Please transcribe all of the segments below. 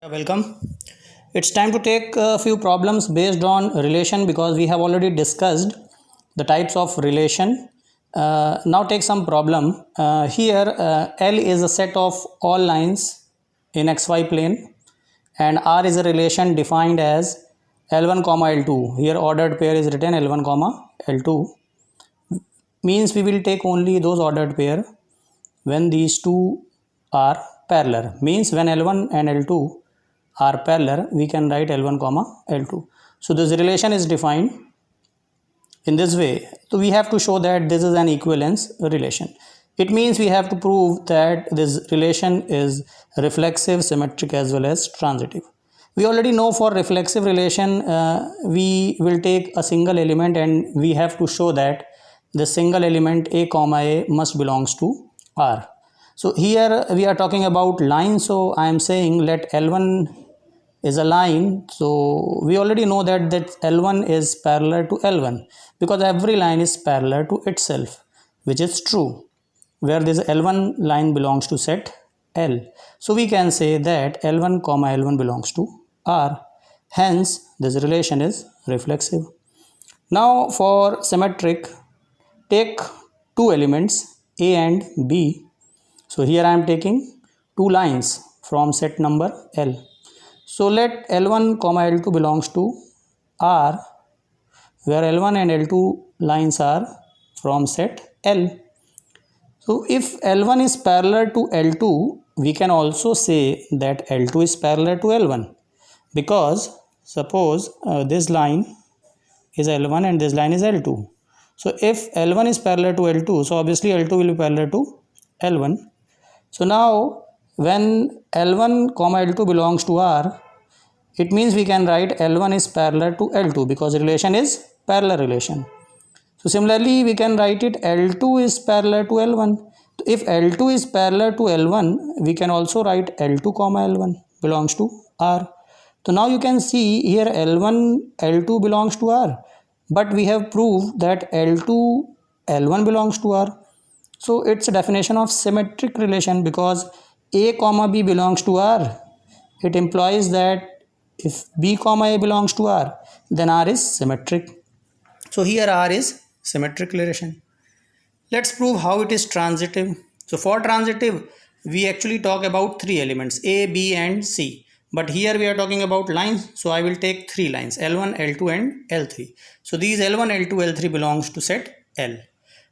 Welcome. It's time to take a few problems based on relation because we have already discussed the types of relation. Now take some problem. Here L is a set of all lines in xy plane and R is a relation defined as L1 comma L2. Here ordered pair is written L1 comma L2. Means we will take only those ordered pair when these two are parallel. Means when L1 and L2 are parallel, we can write L1 comma L2. So this relation is defined in this way. So we have to show that this is an equivalence relation. It means we have to prove that this relation is reflexive, symmetric as well as transitive. We already know for reflexive relation we will take a single element and we have to show that the single element a comma a must belongs to R. So here we are talking about line, so I am saying let L1 is a line. So we already know that L1 is parallel to L1 because every line is parallel to itself, which is true, where this L1 line belongs to set L. So we can say that L1 comma L1 belongs to R. Hence this relation is reflexive. Now for symmetric, take two elements A and B. So here I am taking two lines from set number L. So let L1 comma L2 belongs to R, where L1 and L2 lines are from set L. So if L1 is parallel to L2, we can also say that L2 is parallel to L1 because suppose this line is L1 and this line is L2. So if L1 is parallel to L2, so obviously L2 will be parallel to L1. So now when L1 comma L2 belongs to R, it means we can write L1 is parallel to L2 because relation is parallel relation. So similarly we can write it L2 is parallel to L1. If L2 is parallel to L1, we can also write L2 comma L1 belongs to R. So now you can see here L1 L2 belongs to R, but we have proved that L2 L1 belongs to R. So it's a definition of symmetric relation because A comma B belongs to R. It implies that if B comma A belongs to R, then R is symmetric. So here R is symmetric relation. Let's prove how it is transitive. So for transitive, we actually talk about three elements A, B and C. But here we are talking about lines. So I will take three lines L1, L2 and L3. So these L1, L2, L3 belongs to set L.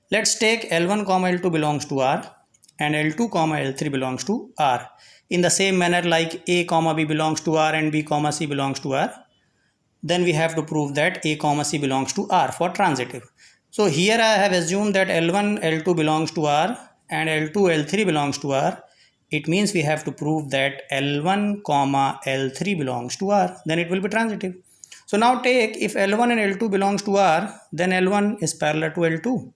Let's take L1 comma L2 belongs to R and L2 comma L3 belongs to R. In the same manner like A comma B belongs to R and B comma C belongs to R, then we have to prove that A comma C belongs to R for transitive. So here I have assumed that L1 L2 belongs to R and L2 L3 belongs to R. It means we have to prove that L1 comma L3 belongs to R, then it will be transitive. So now take if L1 and L2 belongs to R, then L1 is parallel to L2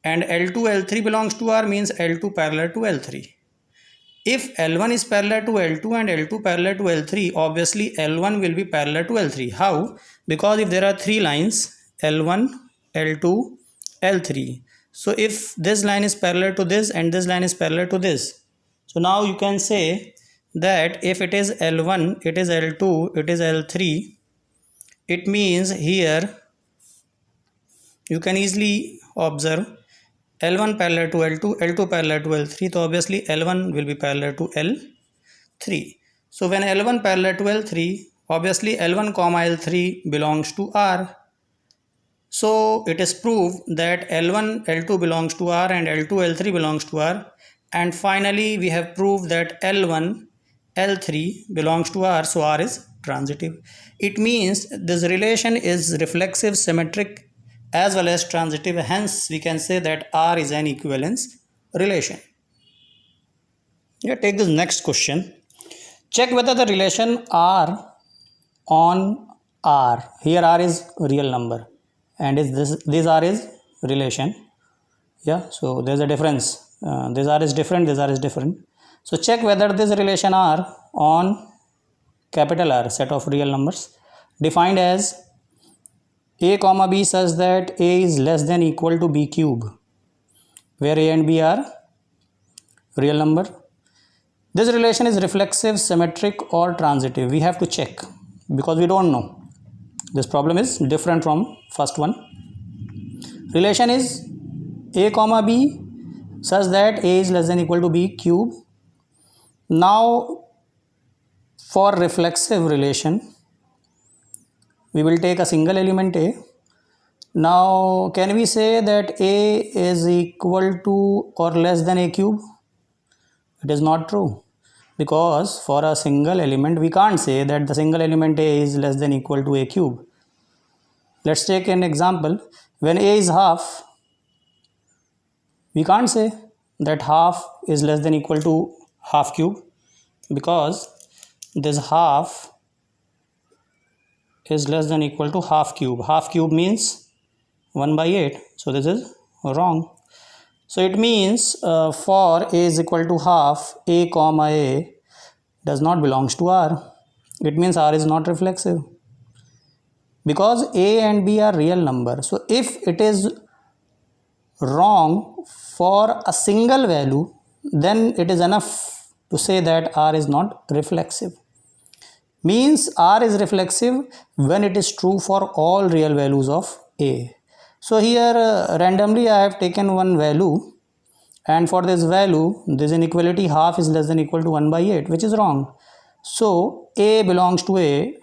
and L2 L3 belongs to R means L2 parallel to L3. If L1 is parallel to L2 and L2 parallel to L3, obviously L1 will be parallel to L3. How? Because if there are three lines L1, L2, L3. So if this line is parallel to this and this line is parallel to this. So now you can say that if it is L1, it is L2, it is L3. It means here you can easily observe L1 parallel to L2, L2 parallel to L3, so obviously L1 will be parallel to L3. So when L1 parallel to L3, obviously L1 comma L3 belongs to R. So it is proved that L1 L2 belongs to R and L2 L3 belongs to R. And finally we have proved that L1 L3 belongs to R, so R is transitive. It means this relation is reflexive, symmetric as well as transitive. Hence we can say that R is an equivalence relation. Yeah, take this next question. Check whether the relation R on R, here R is real number and this R is relation. Yeah, so there's a difference. This R is different, this R is different. So check whether this relation R on capital R, set of real numbers, defined as A comma B such that A is less than equal to B cube, where A and B are real number. This relation is reflexive, symmetric or transitive. We have to check because we don't know. This problem is different from first one. Relation is a comma b such that a is less than equal to b cube. Now for reflexive relation, we will take a single element a. Now can we say that a is equal to or less than a cube? It is not true, because for a single element we can't say that the single element a is less than equal to a cube. Let's take an example. When a is half, we can't say that half is less than equal to half cube, because this half is less than equal to half cube. Half cube means 1 by 8. So this is wrong. So it means for a is equal to half, a comma a does not belongs to R. It means R is not reflexive, because a and b are real numbers. So if it is wrong for a single value, then it is enough to say that R is not reflexive. Means R is reflexive when it is true for all real values of a. So here randomly I have taken one value, and for this value this inequality half is less than equal to 1 by 8, which is wrong. So a belongs to a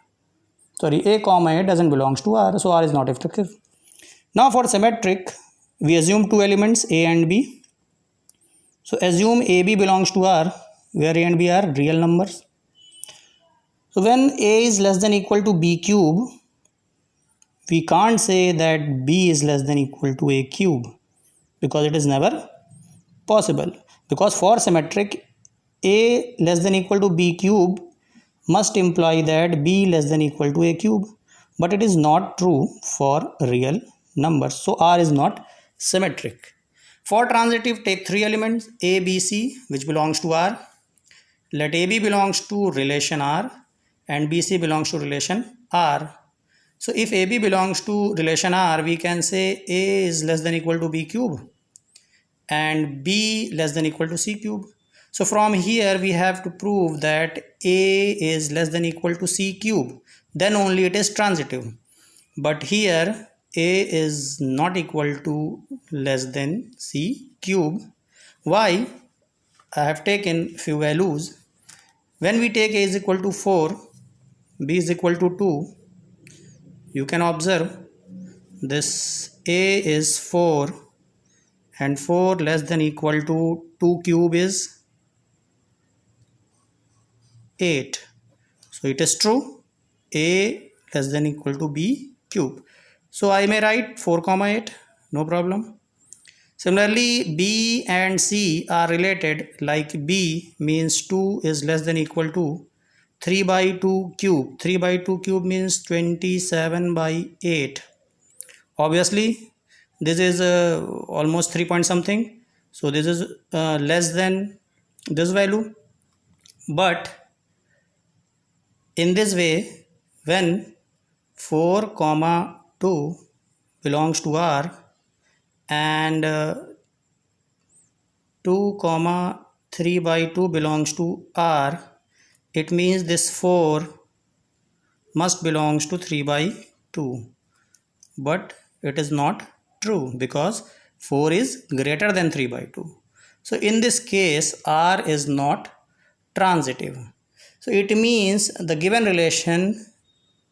comma a doesn't belongs to R, so R is not reflexive. Now for symmetric, we assume two elements a and b. So assume ab belongs to R, where a and b are real numbers. So when a is less than equal to b cube, we can't say that b is less than equal to a cube, because it is never possible. Because for symmetric, a less than equal to b cube must imply that b less than equal to a cube, but it is not true for real numbers. So R is not symmetric. For transitive, take three elements a, b, c, which belongs to R. Let ab belongs to relation R and bc belongs to relation R. So if ab belongs to relation R, we can say a is less than equal to b cube and b less than equal to c cube. So from here we have to prove that a is less than equal to c cube, then only it is transitive. But here a is not equal to less than c cube. Why? I have taken few values. When we take a is equal to 4, b is equal to 2, you can observe this a is 4 and 4 less than equal to 2 cube is 8. So it is true, a less than equal to b cube. So I may write 4 comma 8, no problem. Similarly, b and c are related, like b means 2 is less than equal to 3 by 2 cube. 3 by 2 cube means 27 by 8. Obviously this is almost 3 point something, so this is less than this value. But in this way, when 4 comma 2 belongs to R and 2 comma 3 by 2 belongs to R, it means this 4 must belongs to 3 by 2. But it is not true, because 4 is greater than 3 by 2. So in this case R is not transitive. So it means the given relation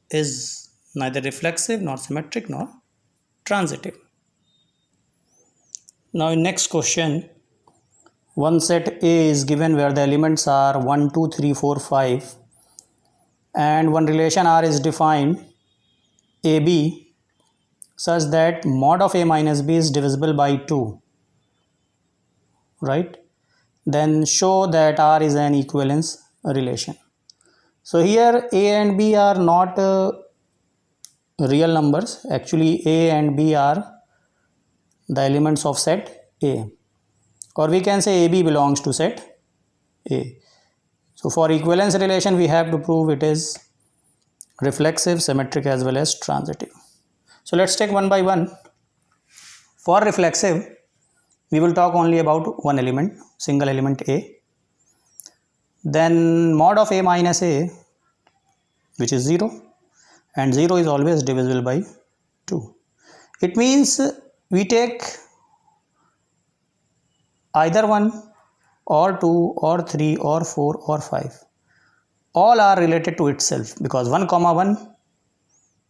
is neither reflexive nor symmetric nor transitive. Now in next question, one set A is given where the elements are 1, 2, 3, 4, 5, and one relation R is defined AB such that mod of A minus B is divisible by 2, right? Then show that R is an equivalence relation. So here A and B are not real numbers. Actually A and B are the elements of set A, or we can say AB belongs to set A. So for equivalence relation we have to prove it is reflexive, symmetric as well as transitive. So let's take one by one. For reflexive we will talk only about one element, single element A. then mod of A minus A, which is 0, and 0 is always divisible by 2. It means we take either 1 or 2 or 3 or 4 or 5. All are related to itself because 1 comma 1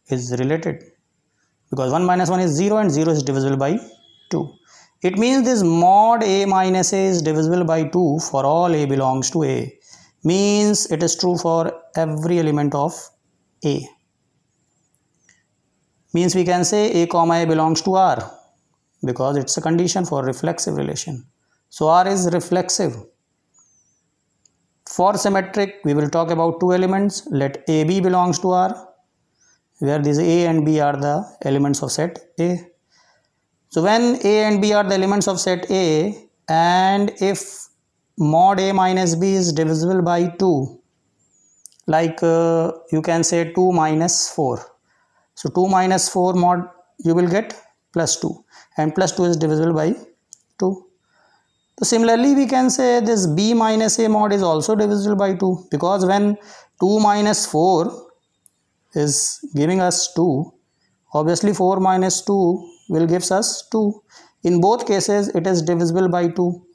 is related, because 1 minus 1 is 0 and 0 is divisible by 2. It means this mod A minus A is divisible by 2 for all A belongs to A. Means it is true for every element of A. Means we can say A comma A belongs to R because it's a condition for reflexive relation. So R is reflexive. For symmetric, we will talk about two elements. Let AB belongs to R, where these A and B are the elements of set A. So when A and B are the elements of set A, and if mod A minus B is divisible by 2, like you can say 2 minus 4. So 2 minus 4 mod you will get plus 2, and plus 2 is divisible by 2. So similarly we can say this B minus A mod is also divisible by 2, because when 2 minus 4 is giving us 2, obviously 4 minus 2 will gives us 2. In both cases it is divisible by 2.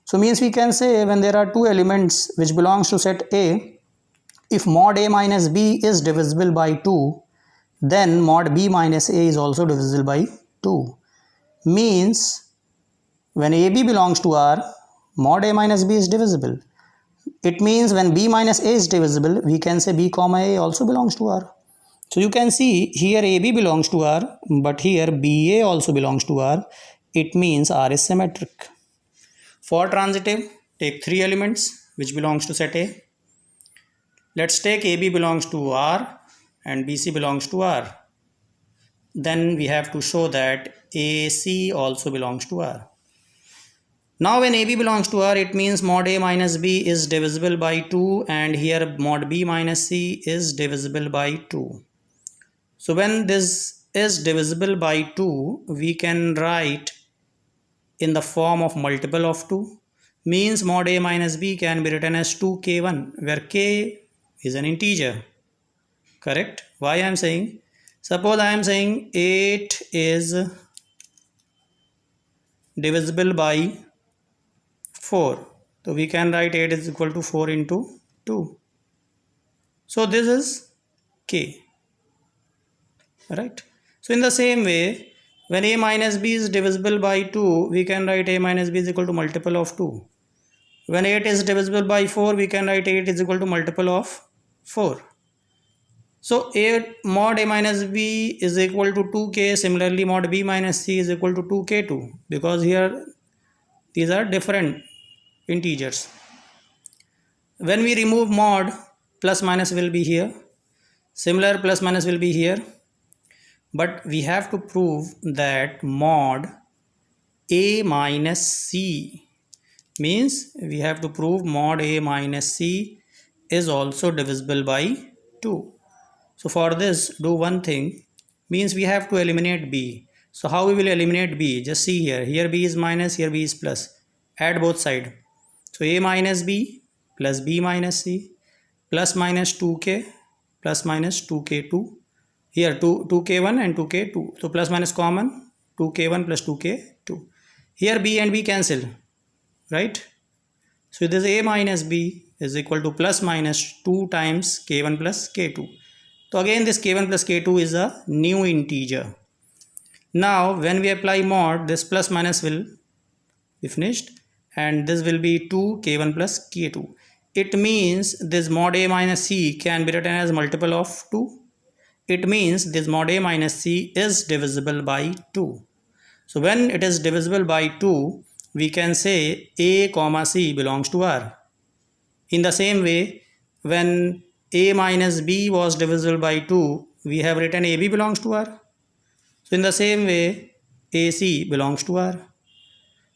So means we can say when there are two elements which belongs to set A, if mod A minus B is divisible by 2, then mod B minus A is also divisible by 2. Means when AB belongs to R, mod A minus B is divisible. It means when B minus A is divisible, we can say B comma A also belongs to R. So you can see here AB belongs to R, but here BA also belongs to R. It means R is symmetric. For transitive, take three elements which belongs to set A. Let's take AB belongs to R and BC belongs to R. Then we have to show that AC also belongs to R. Now when AB belongs to R, it means mod A minus B is divisible by 2, and here mod B minus C is divisible by 2. So when this is divisible by 2, we can write in the form of multiple of 2. Means mod A minus B can be written as 2k1, where k is an integer. Correct? Why I am saying? Suppose I am saying 8 is divisible by 4. So we can write 8 is equal to 4 into 2. So this is k. Right? So in the same way, when A minus B is divisible by 2, we can write A minus B is equal to multiple of 2. When 8 is divisible by 4, we can write 8 is equal to multiple of 4. So mod A minus B is equal to 2k. Similarly, mod B minus C is equal to 2k2, because here these are different integers. When we remove mod, plus minus will be here. Similar plus minus will be here. But we have to prove that mod A minus C, means we have to prove mod A minus C is also divisible by 2. So for this, do one thing, means we have to eliminate B. So how we will eliminate B? Just see here. Here B is minus, here B is plus. Add both sides. So A minus B plus B minus C plus minus 2k plus minus 2k2. Here 2k1 and 2k2. So plus minus common, 2k1 plus 2k2. Here B and B cancel, right? So this A minus B is equal to plus minus 2 times k1 plus k2. So again this k1 plus k2 is a new integer. Now when we apply mod, this plus minus will be finished, and this will be 2 k1 plus k2. It means this mod A minus C can be written as multiple of 2. It means this mod A minus C is divisible by 2. So when it is divisible by 2, we can say A comma C belongs to R. In the same way, when A minus B was divisible by 2, we have written AB belongs to R. So in the same way, AC belongs to R.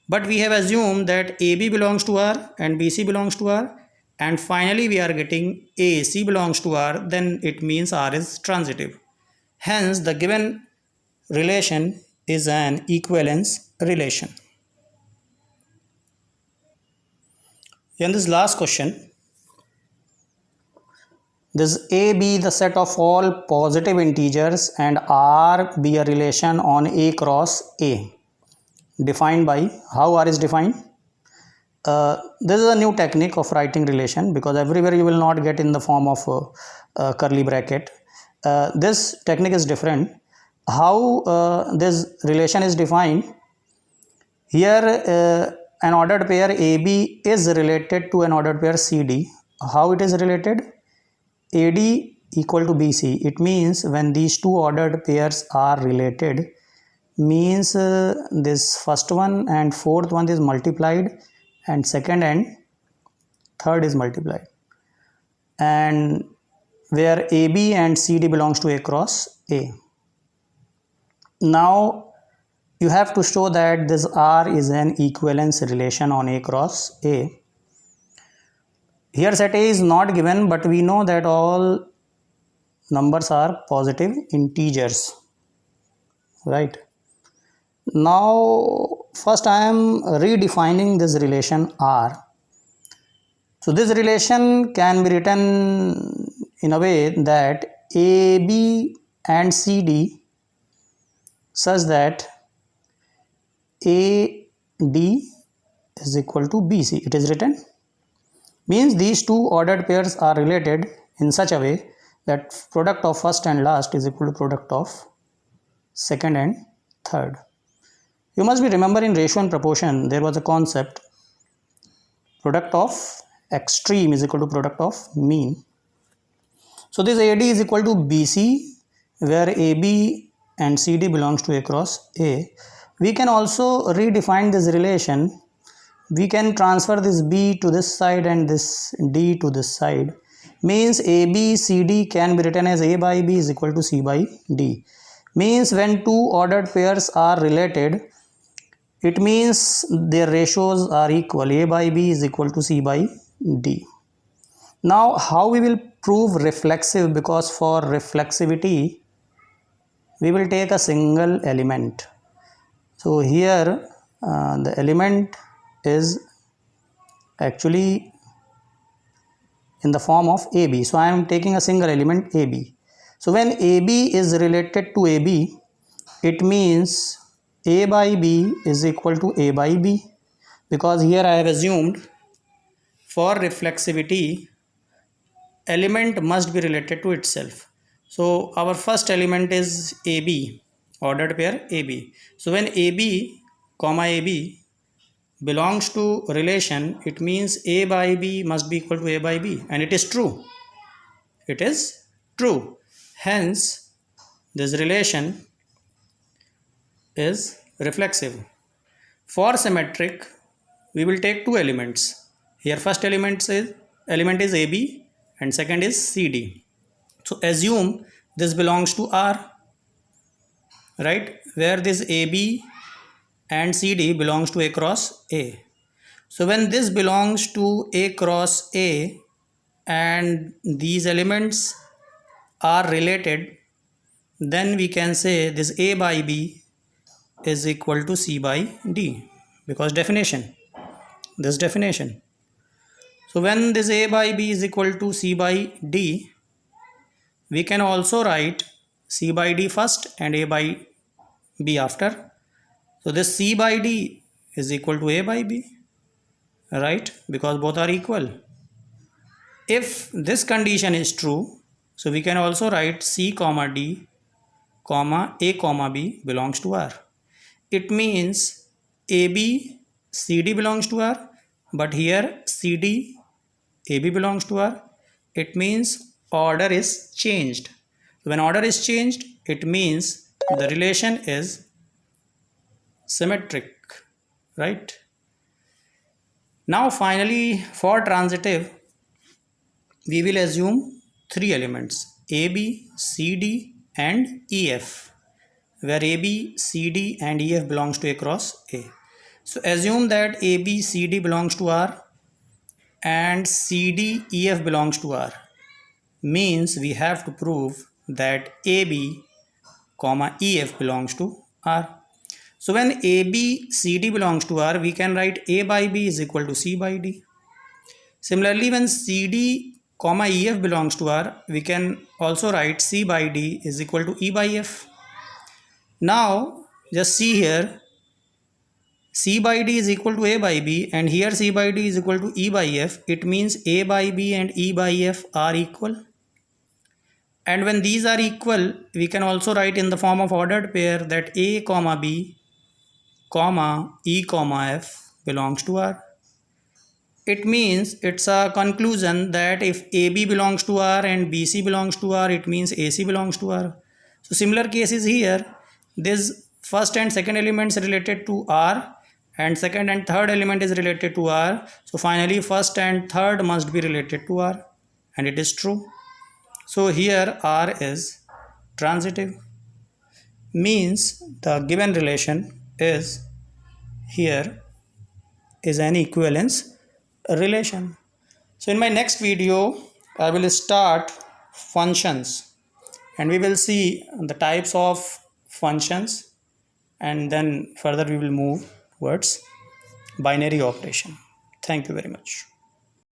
But we have assumed that AB belongs to R and BC belongs to R, and finally we are getting AC belongs to R, then it means R is transitive. Hence the given relation is an equivalence relation. In this last question, this A be the set of all positive integers and R be a relation on A cross A, defined by, how R is defined? This is a new technique of writing relation, because everywhere you will not get in the form of a curly bracket. This technique is different. How this relation is defined? Here an ordered pair AB is related to an ordered pair CD. How it is related? AD equal to BC. It means when these two ordered pairs are related, means this first one and fourth one is multiplied, and second and third is multiplied, and where AB and CD belongs to A cross A. Now you have to show that this R is an equivalence relation on A cross A. Here set A is not given, but we know that all numbers are positive integers, right? Now first I am redefining this relation R. So this relation can be written in a way that AB and CD such that AD is equal to BC. It is written, means these two ordered pairs are related in such a way that product of first and last is equal to product of second and third. You must be remember, in ratio and proportion there was a concept, product of extreme is equal to product of mean. So this AD is equal to BC, where AB and CD belongs to A cross A. We can also redefine this relation. We can transfer this B to this side and this D to this side. Means AB CD can be written as A by B is equal to C by D. Means when two ordered pairs are related, it means their ratios are equal. A by B is equal to C by D. Now how we will prove reflexive? Because for reflexivity we will take a single element. So here the element is actually in the form of AB. So I am taking a single element AB. So when AB is related to AB, it means A by B is equal to A by B, because here I have assumed for reflexivity element must be related to itself. So our first element is AB, ordered pair AB. So when AB comma AB belongs to relation, it means A by B must be equal to A by B, and it is true. It is true. Hence this relation is reflexive. For symmetric we will take two elements. Here first element is AB and second is CD. So assume this belongs to R, right, where this AB and CD belongs to A cross A. So when this belongs to A cross A and these elements are related, then we can say this A by B is equal to C by D, because definition, this definition. So when this A by B is equal to C by D, we can also write C by D first and A by B after. So this C by D is equal to A by B, right, because both are equal. If this condition is true, so we can also write C comma D comma A comma B belongs to R. It means AB CD belongs to R, but here CD AB belongs to R. It means order is changed. When order is changed, it means the relation is symmetric, right? Now finally for transitive we will assume three elements, AB, CD and EF, where AB, CD and EF belongs to A cross A. So assume that AB, CD belongs to R and CD, EF belongs to R. Means we have to prove that AB comma EF belongs to R. So when AB, CD belongs to R, we can write A by B is equal to C by D. Similarly, when CD comma EF belongs to R, we can also write C by D is equal to E by F. Now just see here, C by D is equal to A by B, and here C by D is equal to E by F. It means A by B and E by F are equal. And when these are equal, we can also write in the form of ordered pair that A comma B comma E comma F belongs to R. It means it's a conclusion that if AB belongs to R and BC belongs to R, it means AC belongs to R. So similar cases here, this first and second elements related to R and second and third element is related to R. So finally first and third must be related to R, and it is true. So here R is transitive, means the given relation is here is an equivalence relation. So in my next video I will start functions, and we will see the types of functions, and then further we will move towards binary operation. Thank you very much.